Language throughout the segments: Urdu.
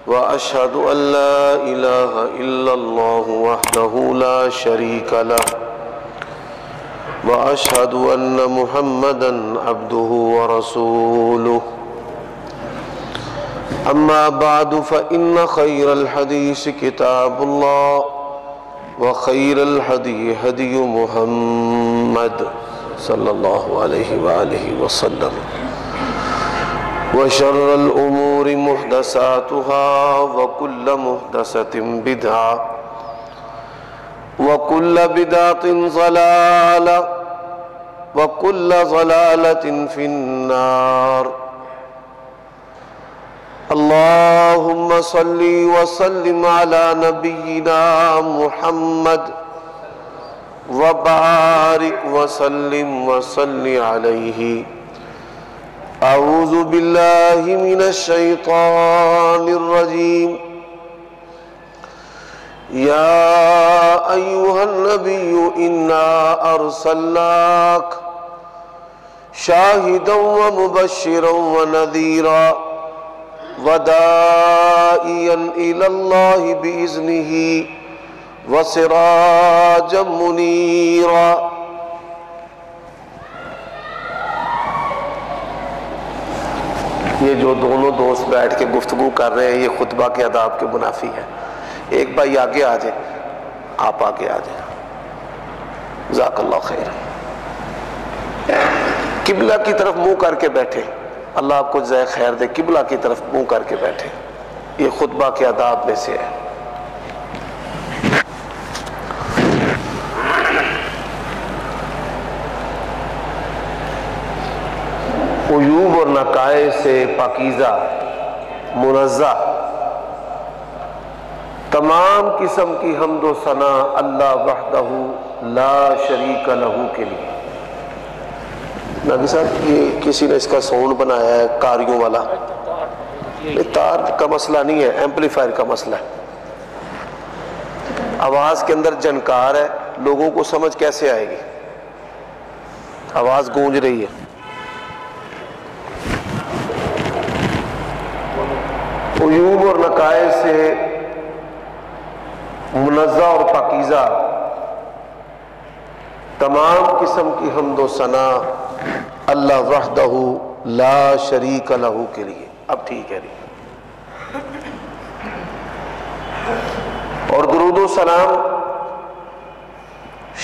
وأشهد أن لا إله إلا الله وحده لا شريك له وأشهد أن محمدًا عبده ورسوله أما بعد فإن خير الحديث كتاب الله وخير الهدي هدي محمد صلى الله عليه وآله وسلم وشر الأمور محدثاتها وكل محدثة بدعة وكل بدعة ضلالة وكل ضلالة في النار اللهم صل وسلم على نبينا محمد وبارك وسلم وصل عليه أعوذ بالله من الشيطان الرجيم يا أيها النبي إنا أرسلناك شاهدا ومبشرا ونذيرا وداعيا إلى الله بإذنه وسراجا منيرا یہ جو دونوں دوست بیٹھ کے گفتگو کر رہے ہیں یہ خطبہ کے آداب کے منافی ہے. ایک بھائی آگے آ جائیں, آپ آگے آ جائیں. جزاک اللہ خیر. قبلہ کی طرف منہ کر کے بیٹھے, اللہ آپ کو جزائے خیر دے. قبلہ کی طرف منہ کر کے بیٹھے, یہ خطبہ کے آداب میں سے ہے. عیوب اور نقائص سے پاکیزہ, منزہ, تمام قسم کی حمد و ثنا اللہ وحدہ لا شریک لہ کے لیے. ناگی صاحب یہ کسی نے اس کا ساؤنڈ بنایا ہے کاریوں والا, تار کا مسئلہ نہیں ہے, ایمپلیفائر کا مسئلہ ہے. آواز کے اندر جنکار ہے, لوگوں کو سمجھ کیسے آئے گی؟ آواز گونج رہی ہے. عیوب اور نقائص سے منزہ اور پاکیزہ تمام قسم کی حمد و ثنا اللہ وحدہ لا شریک لہ کے لیے. اب ٹھیک ہے. اور درود و سلام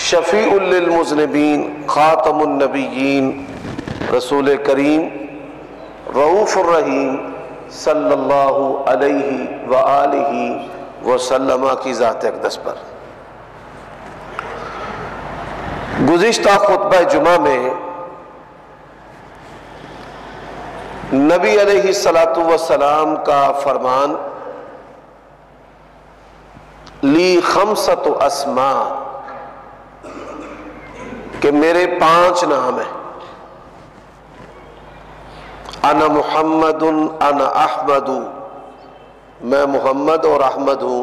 شفیع للمذنبین خاتم النبیین رسول کریم رؤوف الرحیم صلی اللہ علیہ وآلہ وسلم کی ذات اقدس پر. گزشتہ خطبہ جمعہ میں نبی علیہ السلام کا فرمان لی خمسۃ اسماء کہ میرے 5 نام ہیں. انا محمد انا احمد, میں محمد اور احمد ہوں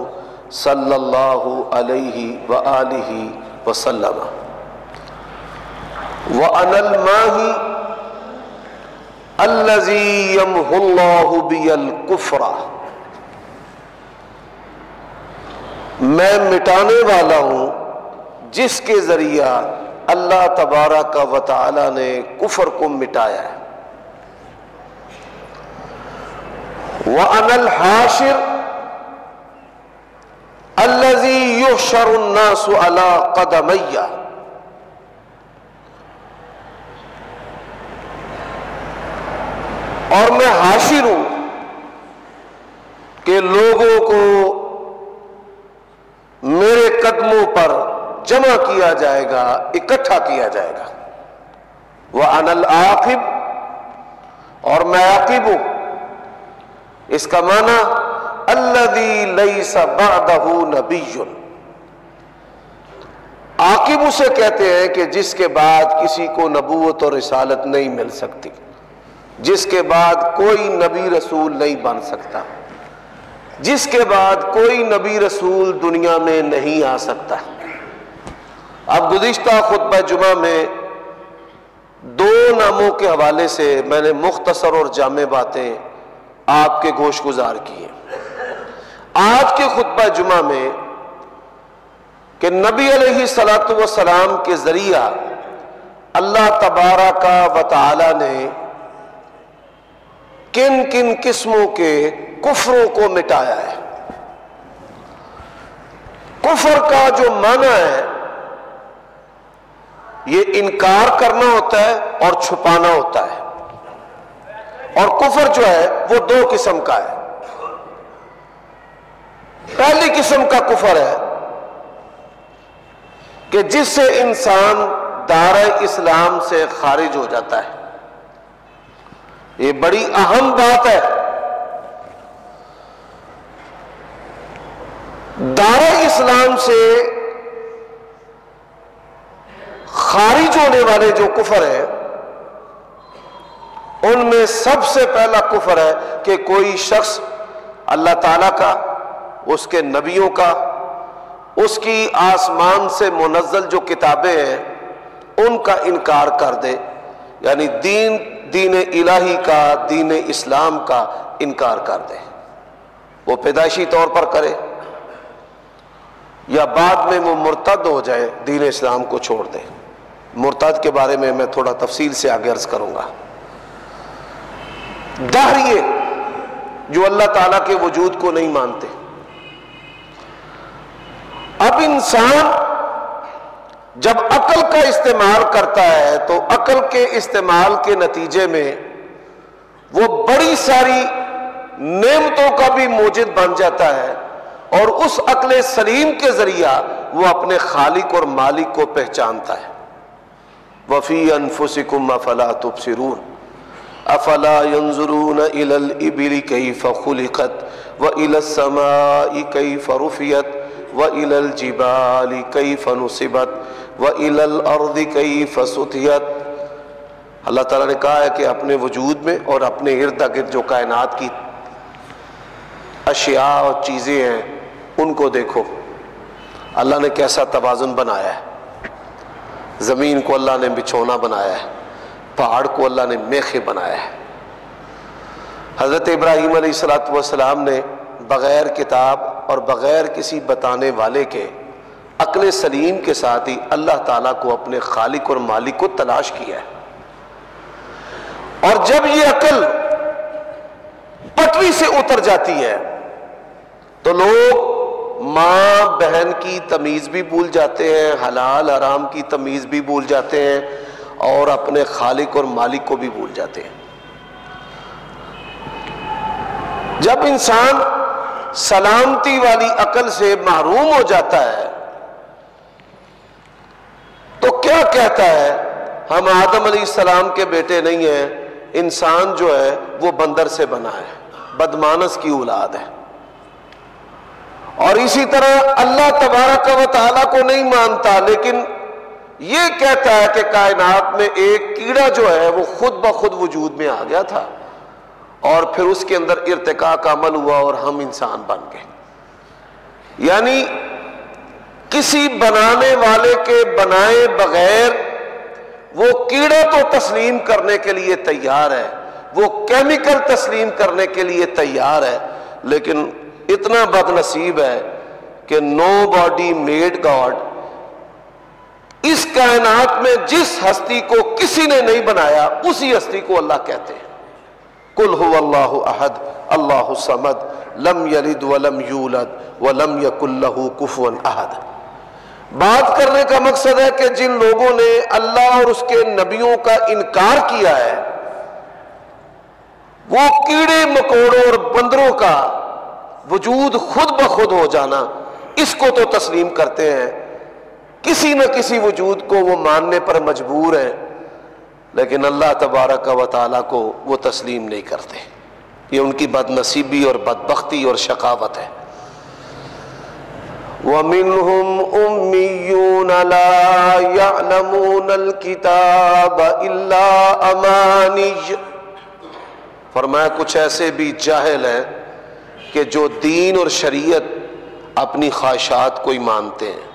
صلی اللہ علیہ وآلہ وسلم. وَأَنَا الْمَاهِ الَّذِي يَمْحُ اللَّهُ بِيَ الْكُفْرَ, میں مٹانے والا ہوں جس کے ذریعہ اللہ تبارک و تعالی نے کفر کو مٹایا ہے. وَأَنَا الْحَاشِرُ الَّذِي يُحْشَرُ النَّاسُ عَلَىٰ قَدَمَيَّ, اور میں حاشر ہوں کہ لوگوں کو میرے قدموں پر جمع کیا جائے گا, اکٹھا کیا جائے گا. وَأَنَا الْعَاقِبُ, اور میں عاقب ہوں. اس کا معنی الذی لیس بعدہ نبی, عاقب اسے کہتے ہیں کہ جس کے بعد کسی کو نبوت اور رسالت نہیں مل سکتی, جس کے بعد کوئی نبی رسول نہیں بن سکتا, جس کے بعد کوئی نبی رسول دنیا میں نہیں آ سکتا. اب گزشتہ خطبہ جمعہ میں 2 ناموں کے حوالے سے میں نے مختصر اور جامع باتیں آپ کے گوش گزار کی ہیں. آج کے خطبہ جمعہ میں کہ نبی علیہ الصلوۃ والسلام کے ذریعہ اللہ تبارک و تعالی نے کن کن قسموں کے کفروں کو مٹایا ہے۔ کفر کا جو معنی ہے یہ انکار کرنا ہوتا ہے اور چھپانا ہوتا ہے، اور کفر جو ہے وہ دو قسم کا ہے۔ پہلی قسم کا کفر ہے کہ جس سے انسان دائرہ اسلام سے خارج ہو جاتا ہے۔ یہ بڑی اہم بات ہے۔ دائرہ اسلام سے خارج ہونے والے جو کفر ہے ان میں سب سے پہلا کفر ہے کہ کوئی شخص اللہ تعالیٰ کا، اس کے نبیوں کا، اس کی آسمان سے منزل جو کتابیں ہیں ان کا انکار کر دے، یعنی دین الہی کا، دین اسلام کا انکار کر دے۔ وہ پیدائشی طور پر کرے یا بعد میں وہ مرتد ہو جائے، دین اسلام کو چھوڑ دے۔ مرتد کے بارے میں تھوڑا تفصیل سے آگے عرض کروں گا۔ داہریے جو اللہ تعالیٰ کے وجود کو نہیں مانتے۔ اب انسان جب عقل کا استعمال کرتا ہے تو عقل کے استعمال کے نتیجے میں وہ بڑی ساری نعمتوں کا بھی موجد بن جاتا ہے، اور اس عقل سلیم کے ذریعہ وہ اپنے خالق اور مالک کو پہچانتا ہے۔ وَفِي أَنفُسِكُمْ أَفَلَا تُبْصِرُونَ أَفَلَا يَنظُرُونَ إِلَى الْإِبِلِ كَيْفَ خُلِقَتْ وَإِلَى السَّمَاءِ كَيْفَ رُفِعَتْ وَإِلَى الْجِبَالِ كَيْفَ نُصِبَتْ وَإِلَى الْأَرْضِ كَيْفَ سُطِحَتْ۔ اللہ تعالیٰ نے کہا ہے کہ اپنے وجود میں اور اپنے ارد گرد جو کائنات کی اشیاء اور چیزیں ہیں ان کو دیکھو، اللہ نے کیسا توازن بنایا ہے۔ زمین کو اللہ نے بچھونا بنایا ہے، پہاڑ کو اللہ نے میخیں بنایا ہے۔ حضرت ابراہیم علیہ السلام نے بغیر کتاب اور بغیر کسی بتانے والے کے عقل سلیم کے ساتھ ہی اللہ تعالیٰ کو اپنے خالق اور مالک کو تلاش کیا ہے۔ اور جب یہ عقل پٹری سے اتر جاتی ہے تو لوگ ماں بہن کی تمیز بھی بھول جاتے ہیں، حلال حرام کی تمیز بھی بھول جاتے ہیں، اور اپنے خالق اور مالک کو بھی بھول جاتے ہیں۔ جب انسان سلامتی والی عقل سے محروم ہو جاتا ہے تو کیا کہتا ہے؟ ہم آدم علیہ السلام کے بیٹے نہیں ہیں، انسان جو ہے وہ بندر سے بنا ہے، بدمانس کی اولاد ہے۔ اور اسی طرح اللہ تبارک و تعالیٰ کو نہیں مانتا، لیکن یہ کہتا ہے کہ کائنات میں ایک کیڑا جو ہے وہ خود بخود وجود میں آ گیا تھا، اور پھر اس کے اندر ارتقاء کا عمل ہوا اور ہم انسان بن گئے۔ یعنی کسی بنانے والے کے بنائے بغیر وہ کیڑا تو تسلیم کرنے کے لیے تیار ہے، وہ کیمیکل تسلیم کرنے کے لیے تیار ہے، لیکن اتنا بد نصیب ہے کہ نو باڈی میڈ گاڈ، اس کائنات میں جس ہستی کو کسی نے نہیں بنایا اسی ہستی کو اللہ کہتے ہیں۔ قل هو اللہ احد اللہ الصمد لم یلد ولم یولد ولم یکن له کفوا احد۔ بات کرنے کا مقصد ہے کہ جن لوگوں نے اللہ اور اس کے نبیوں کا انکار کیا ہے، وہ کیڑے مکوڑوں اور بندروں کا وجود خود بخود ہو جانا، اس کو تو تسلیم کرتے ہیں، کسی نہ کسی وجود کو وہ ماننے پر مجبور ہیں، لیکن اللہ تبارک و تعالیٰ کو وہ تسلیم نہیں کرتے۔ یہ ان کی بد نصیبی اور بدبختی اور شقاوت ہے۔ وَمِنْهُمْ أُمِّيُّونَ لَا يَعْلَمُونَ الْكِتَابَ إِلَّا أَمَانِيَّ۔ فرمایا کچھ ایسے بھی جاہل ہیں کہ جو دین اور شریعت اپنی خواہشات کو ہی مانتے ہیں،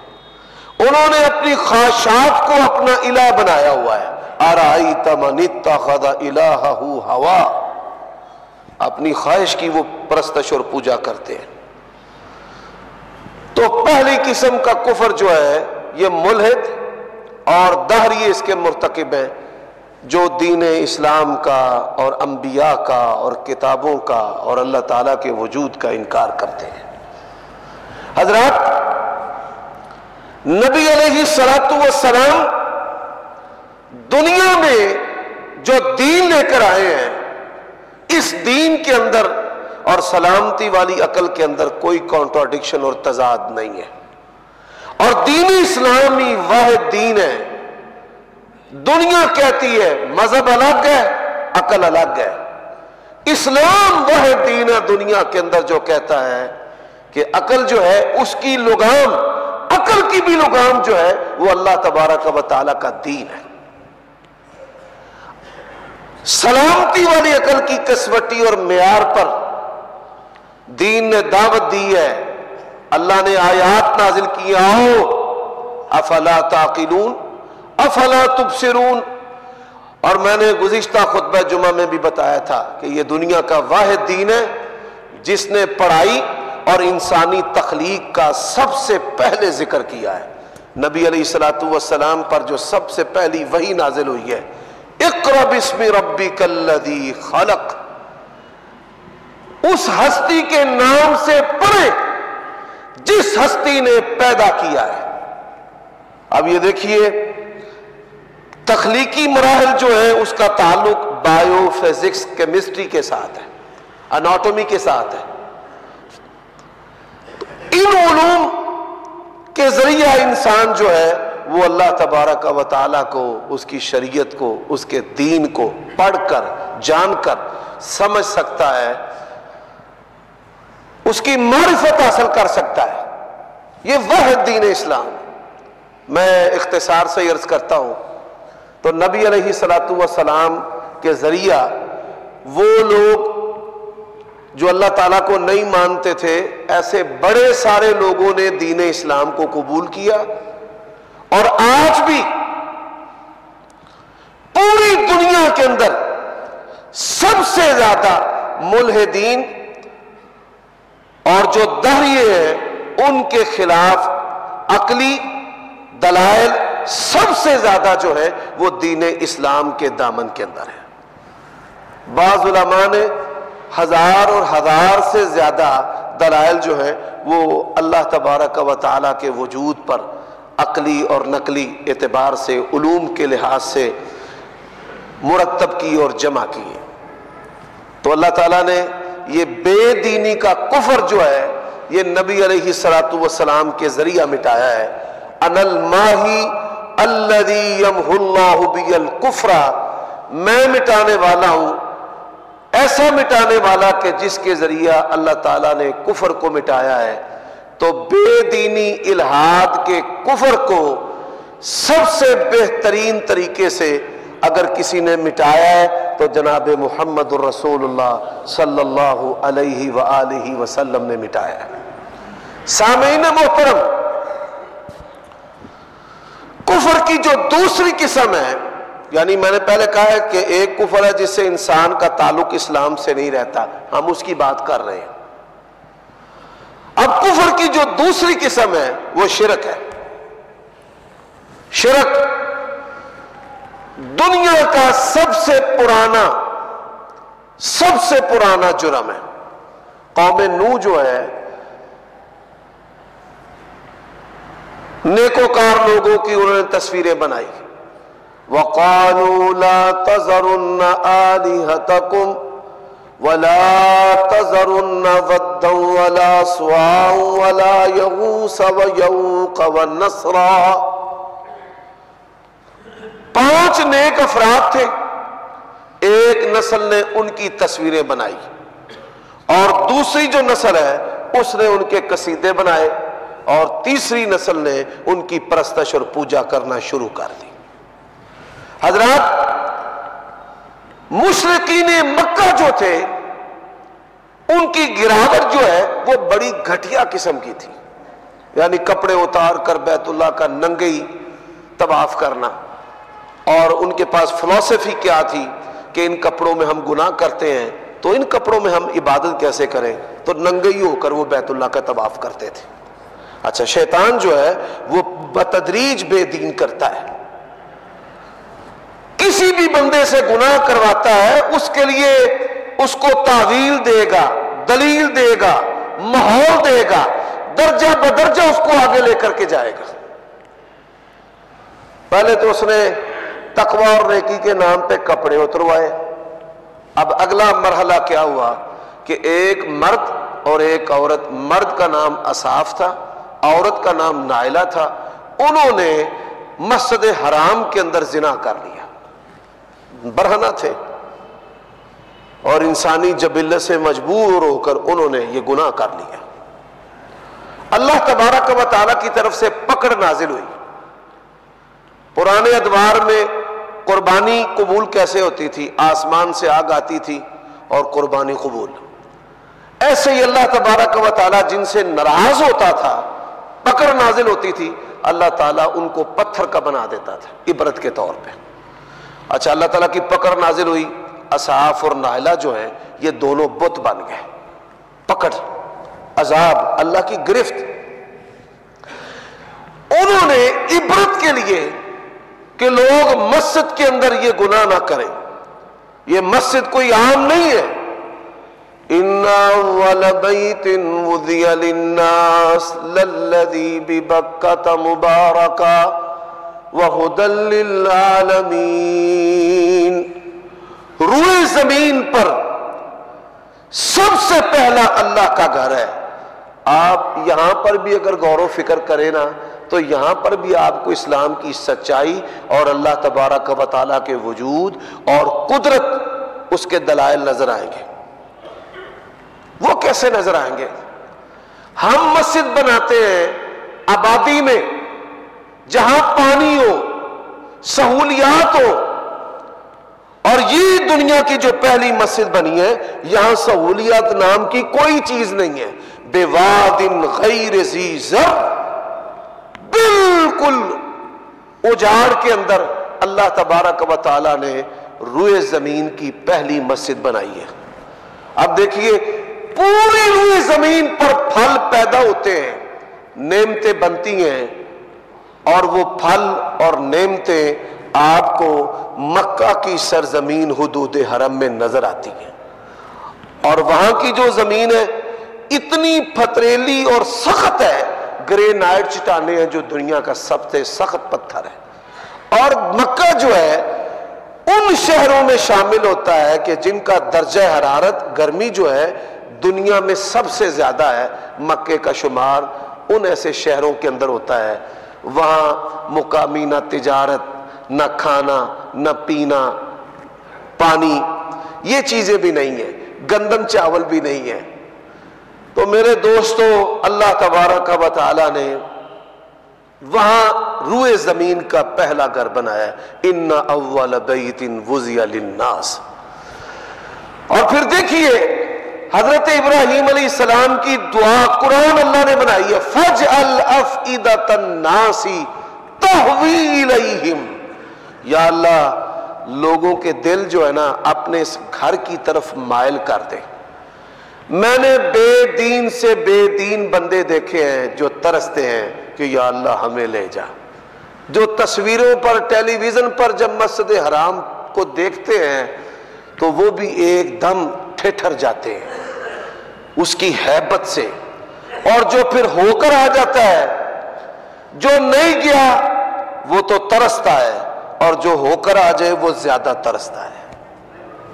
انہوں نے اپنی خواہشات کو اپنا الہ بنایا ہوا ہے۔ أَرَأَيْتَ مَنِ اتَّخَذَ إِلَٰهَهُ هَوَاهُ، اپنی خواہش کی وہ پرستش اور پوجا کرتے ہیں۔ تو پہلی قسم کا کفر جو ہے یہ ملحد اور دہری اس کے مرتکب ہیں، جو دین اسلام کا اور انبیاء کا اور کتابوں کا اور اللہ تعالیٰ کے وجود کا انکار کرتے ہیں۔ حضرات، نبی علیہ الصلوۃ والسلام دنیا میں جو دین لے کر آئے ہیں، اس دین کے اندر اور سلامتی والی عقل کے اندر کوئی کانٹراڈکشن اور تضاد نہیں ہے، اور دین اسلامی واحد دین ہے۔ دنیا کہتی ہے مذہب الگ ہے، عقل الگ ہے، اسلام واحد دین ہے دنیا کے اندر جو کہتا ہے کہ عقل جو ہے اس کی لگام، عقل کی بھی لگام جو ہے وہ اللہ تبارک و تعالی کا دین ہے۔ سلامتی والی عقل کی کسوٹی اور معیار پر دین نے دعوت دی ہے، اللہ نے آیات نازل کی، آؤ افلا تعقلون افلا تبصرون۔ اور میں نے گزشتہ خطبہ جمعہ میں بھی بتایا تھا کہ یہ دنیا کا واحد دین ہے جس نے پڑھائی اور انسانی تخلیق کا سب سے پہلے ذکر کیا ہے۔ نبی علیہ الصلوۃ والسلام پر جو سب سے پہلی وحی نازل ہوئی ہے، اقرأ باسم ربک الذی خلق، اس ہستی کے نام سے پڑھیں جس ہستی نے پیدا کیا ہے۔ اب یہ دیکھیے، تخلیقی مراحل جو ہے اس کا تعلق بایو فزکس کیمسٹری کے ساتھ ہے، اناٹومی کے ساتھ ہے۔ ان علوم کے ذریعہ انسان جو ہے وہ اللہ تبارک و تعالیٰ کو، اس کی شریعت کو، اس کے دین کو پڑھ کر، جان کر سمجھ سکتا ہے، اس کی معرفت حاصل کر سکتا ہے۔ یہ واحد دین اسلام۔ میں اختصار سے عرض کرتا ہوں تو نبی علیہ الصلوۃ والسلام کے ذریعہ وہ لوگ جو اللہ تعالیٰ کو نہیں مانتے تھے، ایسے بڑے سارے لوگوں نے دین اسلام کو قبول کیا، اور آج بھی پوری دنیا کے اندر سب سے زیادہ ملحدین اور جو دہریے ہیں ان کے خلاف عقلی دلائل سب سے زیادہ جو ہے وہ دین اسلام کے دامن کے اندر ہے۔ بعض علماء نے ہزار اور ہزار سے زیادہ دلائل جو ہے وہ اللہ تبارک و تعالیٰ کے وجود پر عقلی اور نقلی اعتبار سے، علوم کے لحاظ سے مرتب کی اور جمع کی۔ تو اللہ تعالیٰ نے یہ بے دینی کا کفر جو ہے یہ نبی علیہ الصلوۃ والسلام کے ذریعہ مٹایا ہے۔ انا الماحی الذی یمحو اللہ بی الکفر، میں مٹانے والا ہوں، ایسا مٹانے والا کہ جس کے ذریعہ اللہ تعالیٰ نے کفر کو مٹایا ہے۔ تو بے دینی الہاد کے کفر کو سب سے بہترین طریقے سے اگر کسی نے مٹایا ہے تو جناب محمد الرسول اللہ صلی اللہ علیہ وآلہ وسلم نے مٹایا ہے۔ سامعین محترم، کفر کی جو دوسری قسم ہے، یعنی میں نے پہلے کہا ہے کہ ایک کفر ہے جس سے انسان کا تعلق اسلام سے نہیں رہتا، ہم اس کی بات کر رہے ہیں۔ اب کفر کی جو دوسری قسم ہے وہ شرک ہے۔ شرک دنیا کا سب سے پرانا جرم ہے۔ قوم نوح جو ہے، نیکوکار لوگوں کی انہوں نے تصویریں بنائی، وَقَالُوا لَا تَذَرُنَّ آلِهَتَكُمْ وَلَا تَذَرُنَّ وَدًّا وَلَا سُوَاعًا وَلَا يَغُوثَ وَيَعُوقَ وَنَسْرًا۔ 5 نیک افراد تھے، ایک نسل نے ان کی تصویریں بنائی، اور دوسری جو نسل ہے اس نے ان کے قصیدے بنائے، اور تیسری نسل نے ان کی پرستش اور پوجا کرنا شروع کر دی۔ حضرات، مشرکین مکہ جو تھے ان کی گراوٹ جو ہے وہ بڑی گھٹیا قسم کی تھی، یعنی کپڑے اتار کر بیت اللہ کا ننگے ہی طواف کرنا، اور ان کے پاس فلسفی کیا تھی کہ ان کپڑوں میں ہم گناہ کرتے ہیں تو ان کپڑوں میں ہم عبادت کیسے کریں، تو ننگے ہی ہو کر وہ بیت اللہ کا طواف کرتے تھے۔ اچھا، شیطان جو ہے وہ بتدریج بے دین کرتا ہے، کسی بھی بندے سے گناہ کرواتا ہے، اس کے لیے اس کو تعویل دے گا، دلیل دے گا، ماحول دے گا، درجہ بدرجہ اس کو آگے لے کر کے جائے گا۔ پہلے تو اس نے تقوی اور نیکی کے نام پہ کپڑے اتروائے، اب اگلا مرحلہ کیا ہوا کہ ایک مرد اور ایک عورت، مرد کا نام اصاف تھا، عورت کا نام نائلہ تھا، انہوں نے مسجد حرام کے اندر زنا کر لیا، برہنہ تھے اور انسانی جبلت سے مجبور ہو کر انہوں نے یہ گناہ کر لیا۔ اللہ تبارک و تعالیٰ کی طرف سے پکڑ نازل ہوئی۔ پرانے ادوار میں قربانی قبول کیسے ہوتی تھی؟ آسمان سے آگ آتی تھی اور قربانی قبول۔ ایسے ہی اللہ تبارک و تعالیٰ جن سے ناراض ہوتا تھا، پکڑ نازل ہوتی تھی، اللہ تعالیٰ ان کو پتھر کا بنا دیتا تھا عبرت کے طور پہ۔ اچھا، اللہ تعالیٰ کی پکڑ نازل ہوئی، اصحاف اور نائلہ جو ہیں یہ دونوں بت بن گئے، پکڑ، عذاب، اللہ کی گرفت۔ انہوں نے عبرت کے لیے کہ لوگ مسجد کے اندر یہ گناہ نہ کریں، یہ مسجد کوئی عام نہیں ہے، ان اول بیت وضع للناس للذی ببکۃ مبارکا وہدی للعالمین، روئے زمین پر سب سے پہلا اللہ کا گھر ہے۔ آپ یہاں پر بھی اگر غور و فکر کریں نا تو یہاں پر بھی آپ کو اسلام کی سچائی اور اللہ تبارک و تعالیٰ کے وجود اور قدرت، اس کے دلائل نظر آئیں گے۔ وہ کیسے نظر آئیں گے؟ ہم مسجد بناتے ہیں آبادی میں جہاں پانی ہو، سہولیات ہو، اور یہ دنیا کی جو پہلی مسجد بنی ہے یہاں سہولیات نام کی کوئی چیز نہیں ہے، بے واد غیر ذی زرع، بالکل اجاڑ کے اندر اللہ تبارک و تعالیٰ نے روئے زمین کی پہلی مسجد بنائی ہے۔ اب دیکھیے پوری روئے زمین پر پھل پیدا ہوتے ہیں، نعمتیں بنتی ہیں، اور وہ پھل اور نعمتیں آپ کو مکہ کی سرزمین حدود حرم میں نظر آتی ہیں، اور وہاں کی جو زمین ہے اتنی پتریلی اور سخت ہے، گرینائٹ چٹانیں ہیں جو دنیا کا سب سے سخت پتھر ہے، اور مکہ جو ہے ان شہروں میں شامل ہوتا ہے کہ جن کا درجہ حرارت، گرمی جو ہے دنیا میں سب سے زیادہ ہے، مکے کا شمار ان ایسے شہروں کے اندر ہوتا ہے۔ وہاں مقامی نہ تجارت، نہ کھانا، نہ پینا، پانی، یہ چیزیں بھی نہیں ہیں، گندم چاول بھی نہیں ہے۔ تو میرے دوستو، اللہ تبارک و تعالیٰ نے وہاں روئے زمین کا پہلا گھر بنایا، ان اول بیت وضع للناس۔ اور پھر دیکھیے حضرت ابراہیم علیہ السلام کی دعا قرآن اللہ نے بنائی ہے، فَاجْعَلْ أَفْئِدَةَ النَّاسِ تَهْوِي إِلَيْهِمْ، یا اللہ لوگوں کے دل جو ہے نا اپنے اس گھر کی طرف مائل کر دے۔ میں نے بے دین سے بے دین بندے دیکھے ہیں جو ترستے ہیں کہ یا اللہ ہمیں لے جا، جو تصویروں پر، ٹیلی ویژن پر جب مسجد حرام کو دیکھتے ہیں تو وہ بھی ایک دم ٹھٹر جاتے ہیں اس کی ہیبت سے، اور جو پھر ہو کر آ جاتا ہے، جو نہیں گیا وہ تو ترستا ہے، اور جو ہو کر آ جائے وہ زیادہ ترستا ہے۔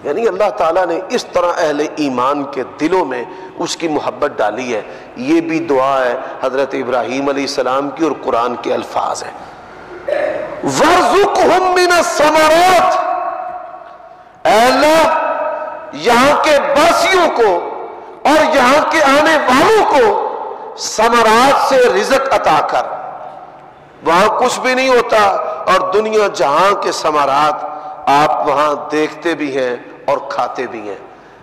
یعنی اللہ تعالیٰ نے اس طرح اہل ایمان کے دلوں میں اس کی محبت ڈالی ہے۔ یہ بھی دعا ہے حضرت ابراہیم علیہ السلام کی اور قرآن کے الفاظ ہیں، وَارْزُقْهُم مِّنَ الثَّمَرَاتِ، اے اللہ یہاں کے باسیوں کو اور یہاں کے آنے والوں کو ثمرات سے رزق عطا کر۔ وہاں کچھ بھی نہیں ہوتا اور دنیا جہاں کے ثمرات آپ وہاں دیکھتے بھی ہیں اور کھاتے بھی ہیں،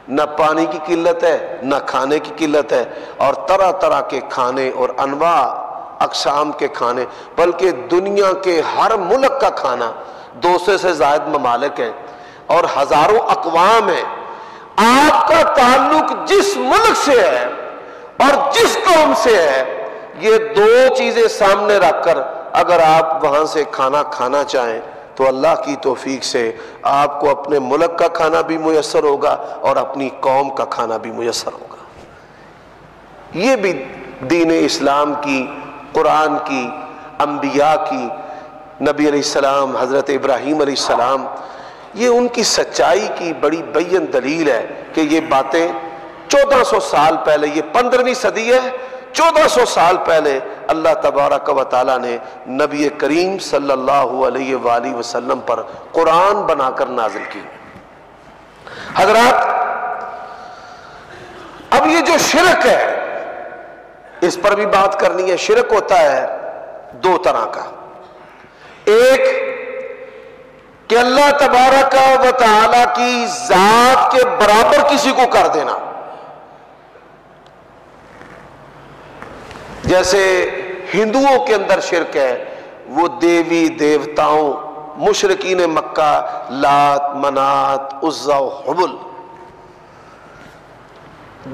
نہ پانی کی قلت ہے، نہ کھانے کی قلت ہے، اور طرح طرح کے کھانے اور انواع اقسام کے کھانے، بلکہ دنیا کے ہر ملک کا کھانا، 200 سے زائد ممالک ہیں اور ہزاروں اقوام ہیں۔ آپ کا تعلق جس ملک سے ہے اور جس قوم سے ہے، یہ دو چیزیں سامنے رکھ کر اگر آپ وہاں سے کھانا کھانا چاہیں تو اللہ کی توفیق سے آپ کو اپنے ملک کا کھانا بھی میسر ہوگا اور اپنی قوم کا کھانا بھی میسر ہوگا۔ یہ بھی دین اسلام کی، قرآن کی، انبیاء کی، نبی علیہ السلام، حضرت ابراہیم علیہ السلام، یہ ان کی سچائی کی بڑی بین دلیل ہے کہ یہ باتیں 1400 سال پہلے، یہ 15ویں صدی ہے، 1400 سال پہلے اللہ تبارک و تعالیٰ نے نبی کریم صلی اللہ علیہ وآلہ وسلم پر قرآن بنا کر نازل کی۔ حضرات، اب یہ جو شرک ہے اس پر بھی بات کرنی ہے۔ شرک ہوتا ہے دو طرح کا، ایک کہ اللہ تبارک و تعالیٰ کی ذات کے برابر کسی کو کر دینا، جیسے ہندوؤں کے اندر شرک ہے، وہ دیوی دیوتاؤں، مشرکین مکہ، لات، منات، عزا و حبل۔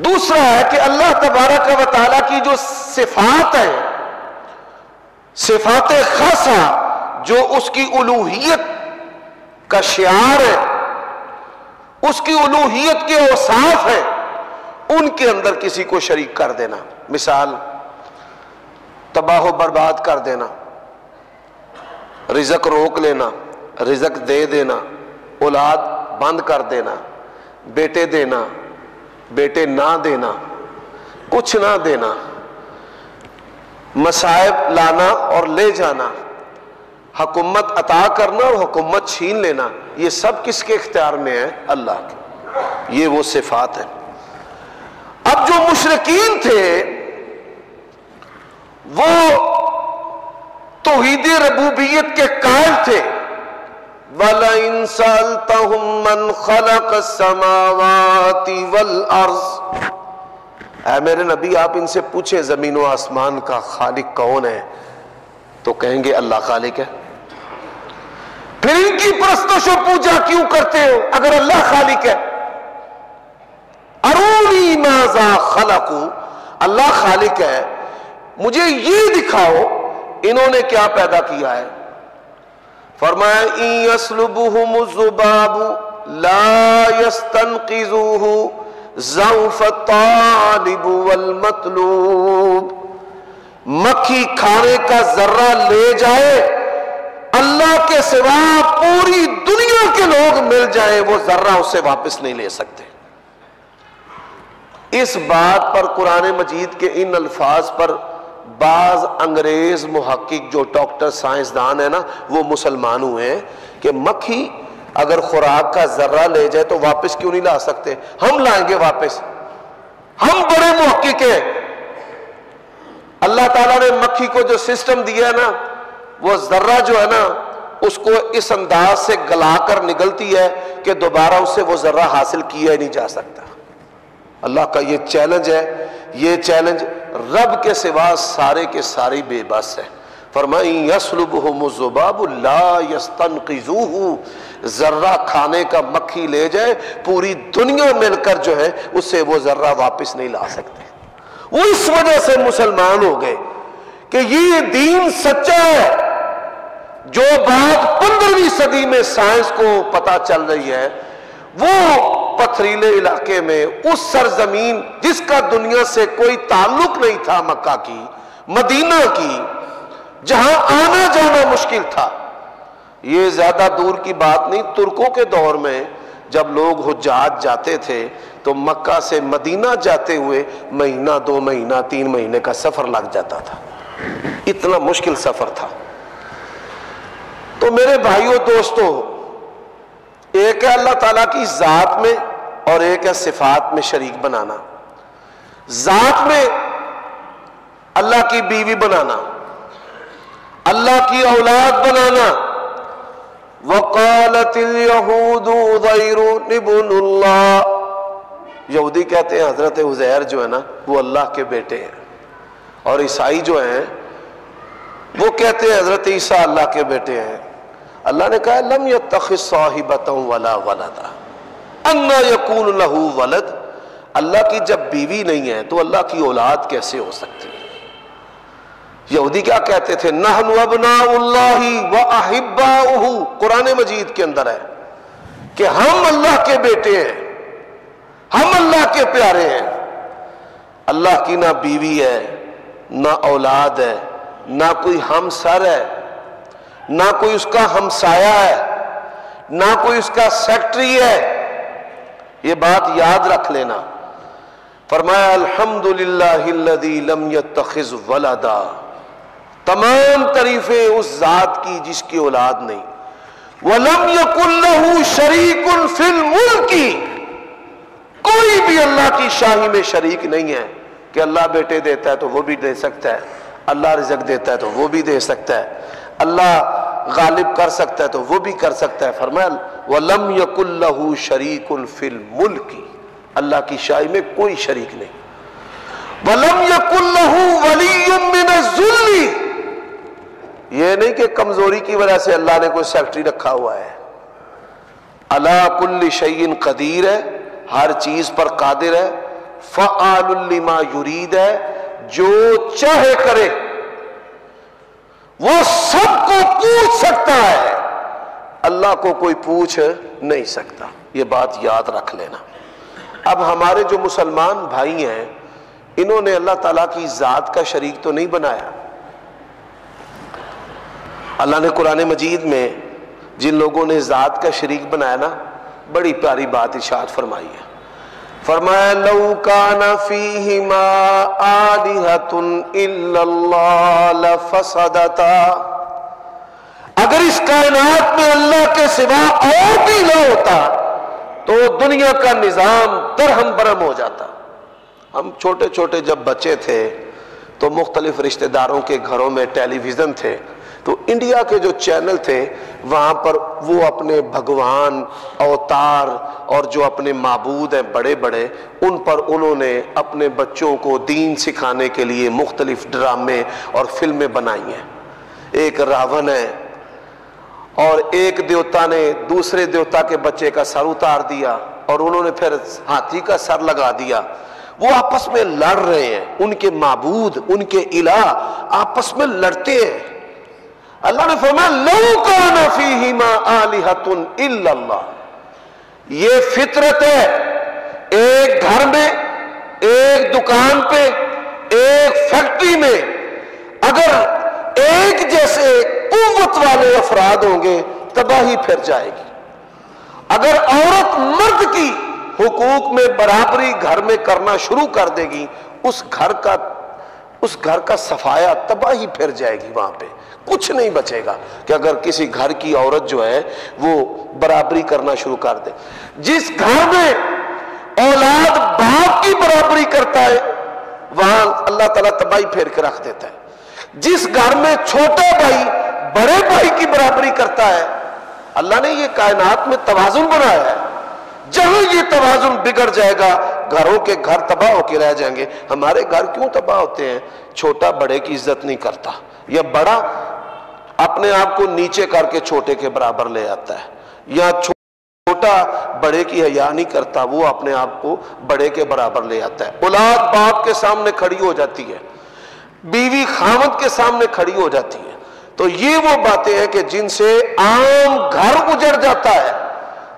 دوسرا ہے کہ اللہ تبارک و تعالیٰ کی جو صفات ہیں، صفات خاصہ جو اس کی الوہیت کا شعار ہے، اس کی الوہیت کے اوصاف ہیں، ان کے اندر کسی کو شریک کر دینا۔ مثال، تباہ و برباد کر دینا، رزق روک لینا، رزق دے دینا، اولاد بند کر دینا، بیٹے دینا، بیٹے نہ دینا، کچھ نہ دینا، مصائب لانا اور لے جانا، حکومت عطا کرنا اور حکومت چھین لینا، یہ سب کس کے اختیار میں ہے؟ اللہ کے۔ یہ وہ صفات ہیں۔ اب جو مشرکین تھے وہ توحید ربوبیت کے قائل تھے۔ وَلَئِن سَأَلْتَهُم مَّنْ خَلَقَ السَّمَاوَاتِ وَالْأَرْضِ، اے میرے نبی آپ ان سے پوچھیں زمین و آسمان کا خالق کون ہے، تو کہیں گے اللہ خالق ہے۔ پھر ان کی پرستش و پوجا کیوں کرتے ہو اگر اللہ خالق ہے؟ ارونی ماذا خلقوا، اللہ خالق ہے، مجھے یہ دکھاؤ انہوں نے کیا پیدا کیا ہے۔ فرمایا ان یسلبہم الذباب لا یستنقذوہ ضعف الطالب والمطلوب، مکھی کھانے کا ذرہ لے جائے، اللہ کے سوا پوری دنیا کے لوگ مل جائیں، وہ ذرہ اسے واپس نہیں لے سکتے۔ اس بات پر قرآن مجید کے ان الفاظ پر بعض انگریز محقق جو ڈاکٹر سائنسدان ہیں نا، وہ مسلمان ہوئے ہیں کہ مکھی اگر خوراک کا ذرہ لے جائے تو واپس کیوں نہیں لا سکتے؟ ہم لائیں گے واپس، ہم بڑے محقق ہیں۔ اللہ تعالیٰ نے مکھی کو جو سسٹم دیا ہے نا، وہ ذرہ جو ہے نا اس کو اس انداز سے گلا کر نگلتی ہے کہ دوبارہ اسے وہ ذرہ حاصل کیا ہی نہیں جا سکتا۔ اللہ کا یہ چیلنج ہے، یہ چیلنج رب کے سوا سارے کے سارے بے بس ہیں۔ فرمایا یسلبہم الذباب لا یستنقذوہ، ذرہ کھانے کا مکھی لے جائے پوری دنیا مل کر جو ہے اس سے وہ ذرہ واپس نہیں لا سکتے۔ وہ اس وجہ سے مسلمان ہو گئے کہ یہ دین سچا ہے۔ جو بات 15ویں صدی میں سائنس کو پتہ چل رہی ہے، وہ پتھریلے علاقے میں اس سرزمین جس کا دنیا سے کوئی تعلق نہیں تھا، مکہ کی، مدینہ کی، جہاں آنا جانا مشکل تھا، یہ زیادہ دور کی بات نہیں، ترکوں کے دور میں جب لوگ حجاج جاتے تھے تو مکہ سے مدینہ جاتے ہوئے مہینہ، 2 مہینہ، 3 مہینے کا سفر لگ جاتا تھا، اتنا مشکل سفر تھا۔ تو میرے بھائیوں دوستو، ایک ہے اللہ تعالیٰ کی ذات میں اور ایک ہے صفات میں شریک بنانا۔ ذات میں اللہ کی بیوی بنانا، اللہ کی اولاد بنانا۔ وَقَالَتِ الْيَهُودُ عُزَيْرٌ ابْنُ اللَّهِ، یہودی کہتے ہیں حضرت عزیر جو ہے نا وہ اللہ کے بیٹے ہیں، اور عیسائی جو ہیں وہ کہتے ہیں حضرت عیسیٰ اللہ کے بیٹے ہیں۔ اللہ نے کہا لم يتخذ صاحبۃ ولا ولدا انا یکون لہ ولد، اللہ کی جب بیوی نہیں ہے تو اللہ کی اولاد کیسے ہو سکتی ہے؟ یہودی کیا کہتے تھے؟ نحن ابناء و احباؤہ، قرآن مجید کے اندر ہے کہ ہم اللہ کے بیٹے ہیں، ہم اللہ کے پیارے ہیں۔ اللہ کی نہ بیوی ہے، نہ اولاد ہے، نہ کوئی ہمسر ہے، نہ کوئی اس کا ہمسایہ ہے، نہ کوئی اس کا سیکٹری ہے۔ یہ بات یاد رکھ لینا۔ فرمایا الحمدللہ الذی لم یتخذ ولدا، تمام تعریفیں اس ذات کی جس کی اولاد نہیں۔ وَلَمْ يَكُنْ لَهُ شَرِيكٌ فِي الْمُلْكِ، کوئی بھی اللہ کی شاہی میں شریک نہیں ہے کہ اللہ بیٹے دیتا ہے تو وہ بھی دے سکتا ہے، اللہ رزق دیتا ہے تو وہ بھی دے سکتا ہے، اللہ غالب کر سکتا ہے تو وہ بھی کر سکتا ہے۔ فرمایا وَلَمْ يَكُنْ لَهُ شَرِيكٌ فِي الْمُلْكِ، اللہ کی شاہی میں کوئی شریک نہیں۔ وَلَمْ يَكُنْ لَهُ وَلِيٌّ مِّنَ الذُّلِّ، یہ نہیں کہ کمزوری کی وجہ سے اللہ نے کوئی سیکٹری رکھا ہوا ہے۔ عَلَىٰ كُلِّ شَيْءٍ قدیر ہے، ہر چیز پر قادر ہے۔ فَعَالٌ لِمَا يُرِيدُ ہے، جو چاہے کرے، وہ سب کو پوچھ سکتا ہے، اللہ کو کوئی پوچھ نہیں سکتا۔ یہ بات یاد رکھ لینا۔ اب ہمارے جو مسلمان بھائی ہیں، انہوں نے اللہ تعالیٰ کی ذات کا شریک تو نہیں بنایا۔ اللہ نے قرآن مجید میں جن لوگوں نے ذات کا شریک بنایا نا، بڑی پیاری بات ارشاد فرمائی ہے۔ فرمایا لو کان فیہما آلہۃ الا اللہ لفسدتا، اگر اس کائنات میں اللہ کے سوا اور بھی نہ ہوتا تو دنیا کا نظام درہم برہم ہو جاتا۔ ہم چھوٹے چھوٹے جب بچے تھے تو مختلف رشتہ داروں کے گھروں میں ٹیلی ویژن تھے، تو انڈیا کے جو چینل تھے وہاں پر وہ اپنے بھگوان، اوتار اور جو اپنے معبود ہیں بڑے بڑے، ان پر انہوں نے اپنے بچوں کو دین سکھانے کے لیے مختلف ڈرامے اور فلمیں بنائی ہیں۔ ایک راون ہے اور ایک دیوتا نے دوسرے دیوتا کے بچے کا سر اتار دیا اور انہوں نے پھر ہاتھی کا سر لگا دیا۔ وہ آپس میں لڑ رہے ہیں، ان کے معبود، ان کے الہ آپس میں لڑتے ہیں۔ اللہ نے فرمایا لو کان فیہما آلہۃ الا اللہ، یہ فطرت ہے۔ ایک گھر میں، ایک دکان پہ، ایک فیکٹری میں اگر ایک جیسے قوت والے افراد ہوں گے تباہی پھر جائے گی۔ اگر عورت مرد کی حقوق میں برابری گھر میں کرنا شروع کر دے گی، اس گھر کا صفایا تباہی پھر جائے گی۔ وہاں پہ کچھ نہیں بچے گا کہ اگر کسی گھر کی عورت جو ہے وہ برابری کرنا شروع کر دے۔ جس گھر میں اولاد باپ کی برابری کرتا ہے وہاں اللہ تعالیٰ تباہی پھیر کے رکھ دیتا ہے۔ جس گھر میں چھوٹا بھائی بڑے بھائی کی برابری کرتا ہے، اللہ نے یہ کائنات میں توازن بنایا ہے۔ جہاں یہ توازن بگڑ جائے گا گھروں کے گھر تباہ ہو کے رہ جائیں گے۔ ہمارے گھر کیوں تباہ ہوتے ہیں؟ چھوٹا بڑے کی عزت نہیں کرتا، یا بڑا اپنے آپ کو نیچے کر کے چھوٹے کے برابر لے آتا ہے، یا چھوٹا بڑے کی حیا نہیں کرتا، وہ اپنے آپ کو بڑے کے برابر لے آتا ہے۔ اولاد باپ کے سامنے کھڑی ہو جاتی ہے، بیوی خاوند کے سامنے کھڑی ہو جاتی ہے۔ تو یہ وہ باتیں ہیں کہ جن سے عام گھر اجڑ جاتا ہے۔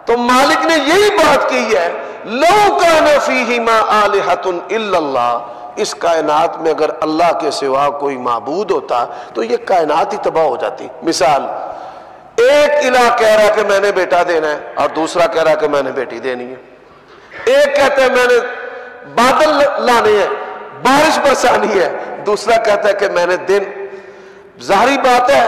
تو مالک نے یہی بات کی ہے لو کان فیہما الہۃ الا اللہ، اس کائنات میں اگر اللہ کے سوا کوئی معبود ہوتا تو یہ کائنات ہی تباہ ہو جاتی۔ مثال، ایک الہ کہہ رہا کہ میں نے بیٹا دینا ہے اور دوسرا کہہ رہا کہ میں نے بیٹی دینی ہے۔ ایک کہتا ہے میں نے بادل لانے ہیں، بارش برسانی ہے، دوسرا کہتا ہے کہ میں نے دن۔ ظاہری بات ہے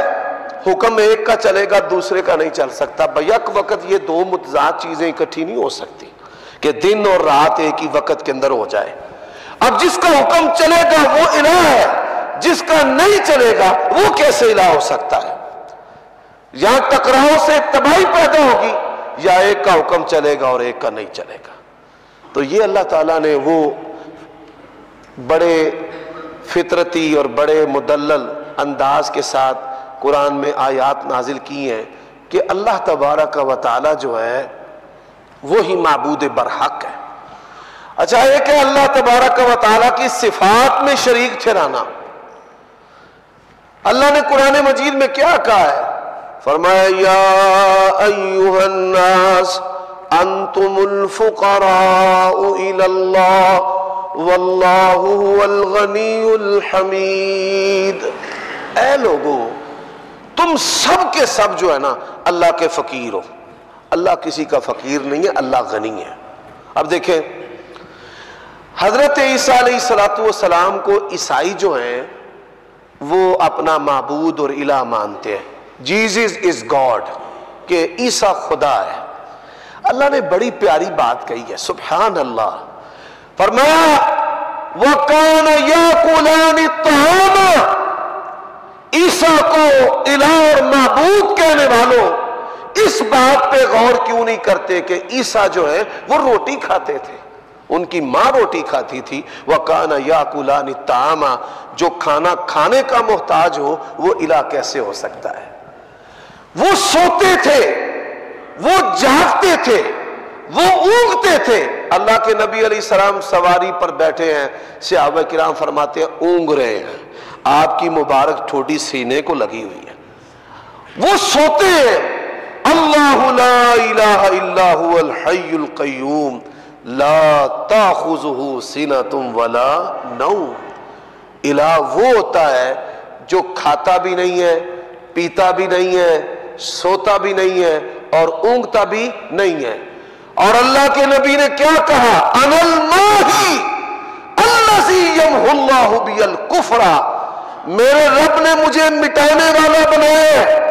حکم ایک کا چلے گا دوسرے کا نہیں چل سکتا۔ بیک وقت یہ دو متضاد چیزیں اکٹھی نہیں ہو سکتی کہ دن اور رات ایک ہی وقت کے اندر ہو جائے۔ اب جس کا حکم چلے گا وہ الہ ہے، جس کا نہیں چلے گا وہ کیسے الہ ہو سکتا ہے؟ یا ٹکراؤ سے تباہی پیدا ہوگی، یا ایک کا حکم چلے گا اور ایک کا نہیں چلے گا۔ تو یہ اللہ تعالیٰ نے وہ بڑے فطرتی اور بڑے مدلل انداز کے ساتھ قرآن میں آیات نازل کی ہیں کہ اللہ تبارک و تعالیٰ جو ہے وہی معبود برحق ہے۔ اچھا، ایک ہے اللہ تبارک و تعالیٰ کی صفات میں شریک ٹھہرانا، اللہ نے قرآن مجید میں کیا کہا ہے؟ فرمایا یا ایھا الناس انتم الفقراء الی اللہ واللہ هو الغنی الحمید۔ اے لوگو تم سب کے سب جو ہے نا اللہ کے فقیر ہو۔ اللہ کسی کا فقیر نہیں ہے، اللہ غنی ہے۔ اب دیکھیں حضرت عیسیٰ علیہ السلام کو عیسائی جو ہیں وہ اپنا معبود اور الہ مانتے ہیں، جیزس از گاڈ، کہ عیسیٰ خدا ہے۔ اللہ نے بڑی پیاری بات کہی ہے، سبحان اللہ، فرمایا وَكَانَ يَأْكُلَانِ الطَّعَامَ۔ عیسیٰ کو الہ اور معبود کہنے والوں اس بات پہ غور کیوں نہیں کرتے کہ عیسیٰ جو ہے وہ روٹی کھاتے تھے، ان کی ماں روٹی کھاتی تھی۔ وَكَانَ يَأْكُلَانِ الطَّعَامَ، جو کھانا کھانے کا محتاج ہو وہ الہ کیسے ہو سکتا ہے؟ وہ سوتے تھے، وہ جاگتے تھے، وہ اونگتے تھے۔ اللہ کے نبی علیہ السلام سواری پر بیٹھے ہیں، صحابہ کرام فرماتے ہیں اونگ رہے ہیں، آپ کی مبارک ٹھوڈی سینے کو لگی ہوئی ہے۔ وہ سوتے ہیں۔ اللہ لا الہ الا هو الحی القیوم لا تاخذہ سنۃ ولا نوم۔ الہ وہ ہوتا ہے جو کھاتا بھی نہیں ہے، پیتا بھی نہیں ہے، سوتا بھی نہیں ہے اور اونگتا بھی نہیں ہے۔ اور اللہ کے نبی نے کیا کہا؟ انا الماحی الذی یمحو اللہ بی الکفر، میرے رب نے مجھے مٹانے والا بنایا ہے،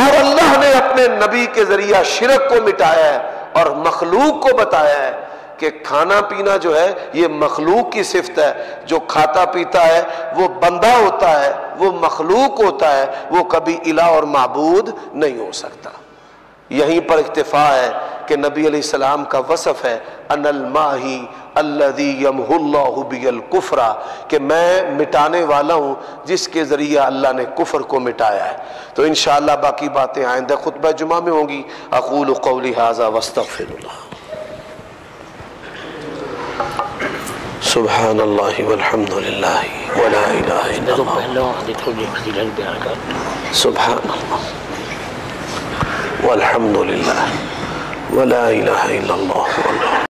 اور اللہ نے اپنے نبی کے ذریعہ شرک کو مٹایا ہے اور مخلوق کو بتایا ہے کہ کھانا پینا جو ہے یہ مخلوق کی صفت ہے، جو کھاتا پیتا ہے وہ بندہ ہوتا ہے، وہ مخلوق ہوتا ہے، وہ کبھی الہ اور معبود نہیں ہو سکتا۔ یہیں پر اکتفا ہے کہ نبی علیہ السلام کا وصف ہے ان الماحی الذی یمحو اللہ بی الکفر، کہ میں مٹانے والا ہوں جس کے ذریعہ اللہ نے کفر کو مٹایا ہے۔ تو انشاءاللہ باقی باتیں آئندہ خطبہ جمعہ میں ہوں گی۔ اقول قولی ھذا واستغفر اللہ۔ سبحان اللہ والحمد للہ ولا الہ الا اللہ، سبحان اللہ والحمد للہ ولا الہ الا اللہ۔